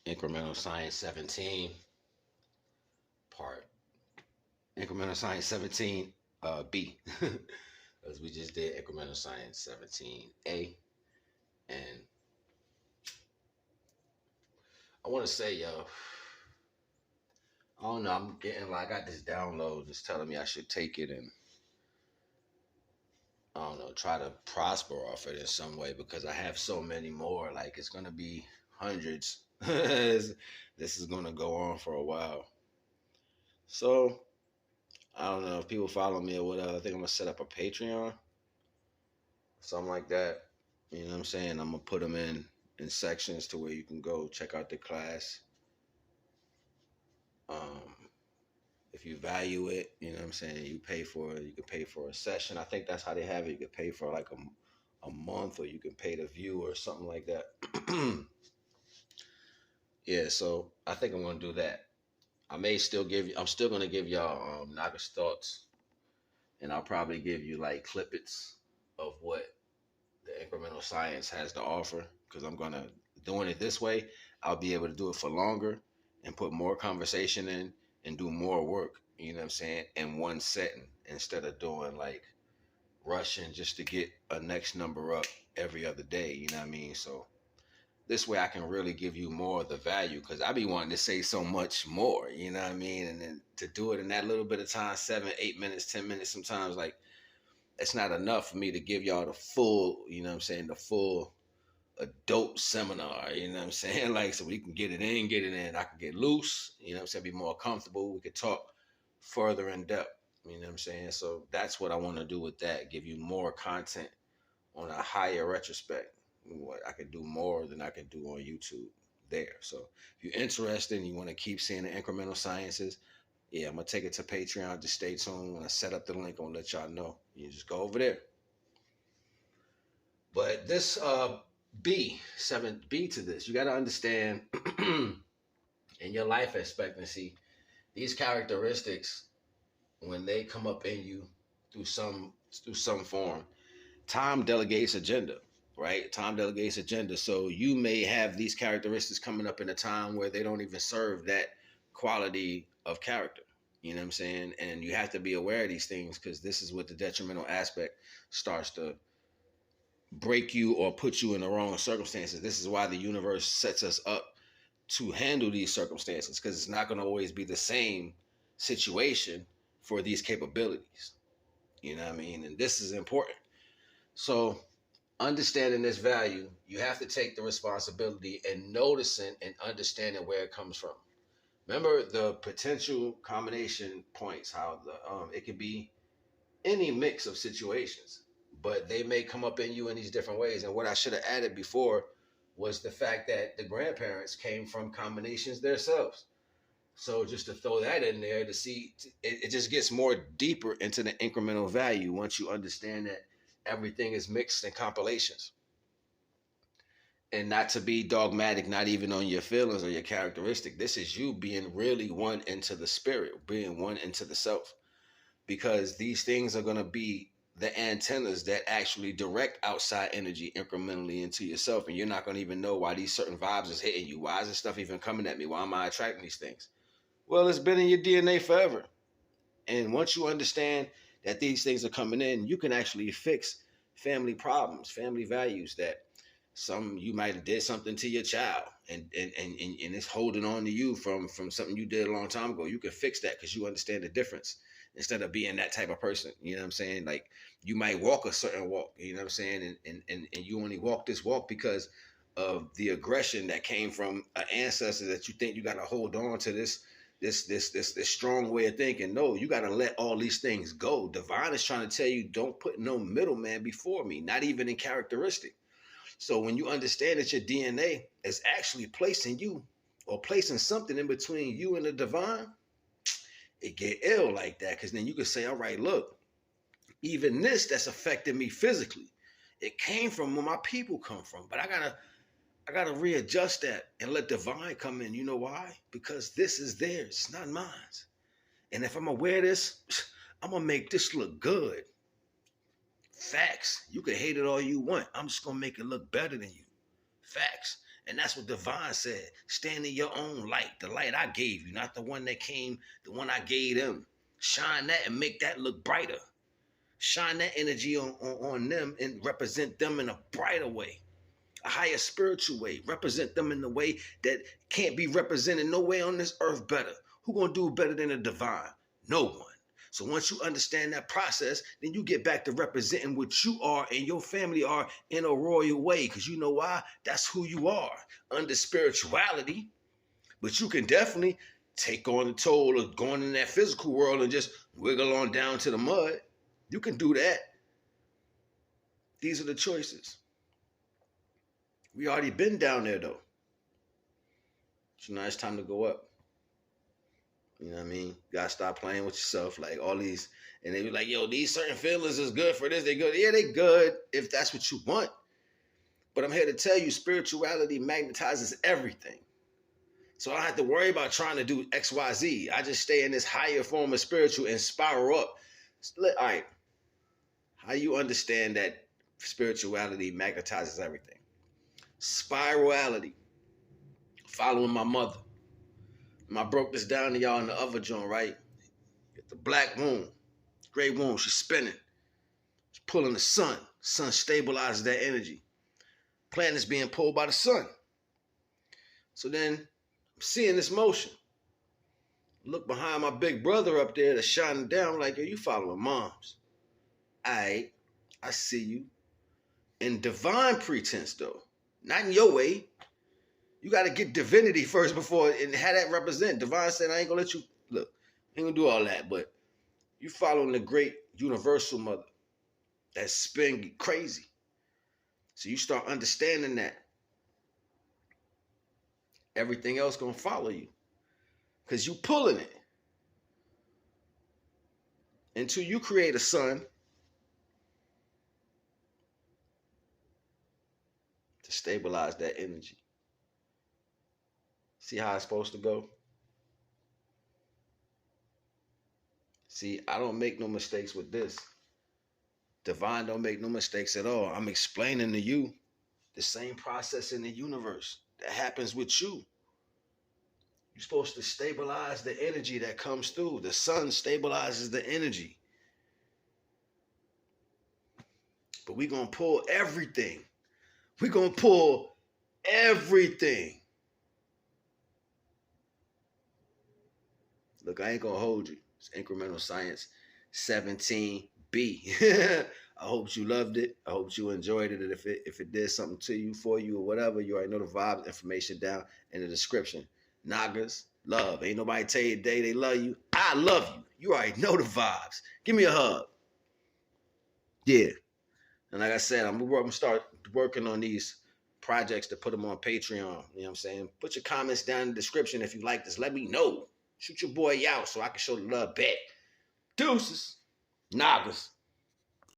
Incremental Science 17 part. Incremental Science 17 B. Because we just did Incremental Science 17A. And I want to say, yo, I don't know. I'm getting like, I got this download that's telling me I should take it and, I don't know, try to prosper off it in some way because I have so many more. Like, it's going to be hundreds. This is going to go on for a while. So, I don't know if people follow me or whatever. I think I'm going to set up a Patreon, something like that. You know what I'm saying? I'm going to put them in sections to where you can go check out the class. Um, if you value it, you know what I'm saying, you pay for it. You can pay for a session. I think that's how they have it. You can pay for like a month, or you can pay the view or something like that. Yeah, so I think I'm gonna do that. I'm still gonna give y'all Naga's thoughts, and I'll probably give you like clippets of what the incremental science has to offer because I'm gonna doing it this way. I'll be able to do it for longer and put more conversation in and do more work. You know what I'm saying, in one setting instead of doing like rushing just to get a next number up every other day. You know what I mean? So this way I can really give you more of the value because I be wanting to say so much more. You know what I mean? And then to do it in that little bit of time, 7, 8 minutes, 10 minutes, sometimes like it's not enough for me to give y'all the full, you know what I'm saying, the full adult seminar, you know what I'm saying? Like, so we can get it in, I can get loose, you know what I'm saying, be more comfortable. We could talk further in depth, you know what I'm saying? So that's what I want to do with that, give you more content on a higher retrospect. What I could do more than I could do on YouTube there. So if you're interested and you want to keep seeing the incremental sciences, yeah, I'm gonna take it to Patreon. Just stay tuned. When I set up the link, I'm gonna let y'all know. You just go over there. But this B to this, you got to understand in your life expectancy, these characteristics when they come up in you through some form, time delegates agenda, right? Time delegates agenda. So you may have these characteristics coming up in a time where they don't even serve that quality of character. You know what I'm saying? And you have to be aware of these things because this is what the detrimental aspect starts to break you or put you in the wrong circumstances. This is why the universe sets us up to handle these circumstances because it's not going to always be the same situation for these capabilities. You know what I mean? And this is important. So, understanding this value, you have to take the responsibility and noticing and understanding where it comes from. Remember the potential combination points, how it could be any mix of situations, but they may come up in you in these different ways. And what I should have added before was the fact that the grandparents came from combinations themselves. So just to throw that in there to see, it just gets more deeper into the incremental value once you understand that everything is mixed in compilations. And not to be dogmatic, not even on your feelings or your characteristic. This is you being really one into the spirit, being one into the self. Because these things are going to be the antennas that actually direct outside energy incrementally into yourself. And you're not going to even know why these certain vibes is hitting you. Why is this stuff even coming at me? Why am I attracting these things? Well, it's been in your DNA forever. And once you understand that these things are coming in, you can actually fix family problems, family values that some you might have did something to your child and it's holding on to you from something you did a long time ago. You can fix that because you understand the difference instead of being that type of person. You know what I'm saying? Like you might walk a certain walk, you know what I'm saying? And you only walk this walk because of the aggression that came from an ancestor that you think you got to hold on to this strong way of thinking. No, you got to let all these things go. Divine is trying to tell you, don't put no middleman before me, not even in characteristic. So when you understand that your DNA is actually placing you or placing something in between you and the divine, it get ill like that. Because then you can say, all right, look, even this that's affecting me physically, it came from where my people come from. But I gotta readjust that and let divine come in. You know why? Because this is theirs, it's not mine. And if I'm gonna wear this, I'm gonna make this look good. Facts. You can hate it all you want. I'm just gonna make it look better than you. Facts. And that's what Divine said. Stand in your own light, the light I gave you, not the one that came, the one I gave them. Shine that and make that look brighter. Shine that energy on them and represent them in a brighter way, a higher spiritual way. Represent them in the way that can't be represented no way on this earth better. Who gonna do better than a divine? No one. So once you understand that process, then you get back to representing what you are and your family are in a royal way. Because you know why? That's who you are under spirituality. But you can definitely take on the toll of going in that physical world and just wiggle on down to the mud. You can do that. These are the choices. We already been down there though. So now it's time to go up. You know what I mean? You gotta stop playing with yourself. Like all these, and they be like, yo, these certain feelings is good for this. They good. Yeah, they good if that's what you want. But I'm here to tell you, spirituality magnetizes everything. So I don't have to worry about trying to do X, Y, Z. I just stay in this higher form of spiritual and spiral up. All right. How you understand that spirituality magnetizes everything? Spirality. Following my mother. I broke this down to y'all in the other joint, right? Get the black womb, gray womb, she's spinning. She's pulling the sun. Sun stabilizes that energy. Planet's being pulled by the sun. So then I'm seeing this motion. Look behind my big brother up there that's shining down. I'm like, yo, you following moms. All right, I see you. In divine pretense, though. Not in your way. You got to get divinity first before and have that represent. Divine said, I ain't going to let you, look, I ain't going to do all that, but you following the great universal mother that spin crazy. So you start understanding that. Everything else going to follow you because you pulling it. Until you create a sun to stabilize that energy. See how it's supposed to go? See, I don't make no mistakes with this. Divine don't make no mistakes at all. I'm explaining to you the same process in the universe that happens with you. You're supposed to stabilize the energy that comes through. The sun stabilizes the energy. But we're going to pull everything. We're going to pull everything. Look, I ain't going to hold you. It's Incremental Science 17B. I hope you loved it. I hope you enjoyed it. And if it did something to you, for you, or whatever, you already know the vibes, information down in the description. Nagas, love. Ain't nobody tell you today they love you. I love you. You already know the vibes. Give me a hug. Yeah. And like I said, I'm going to start working on these projects to put them on Patreon. You know what I'm saying? Put your comments down in the description if you like this. Let me know. Shoot your boy out so I can show the love back. Deuces. Nagas.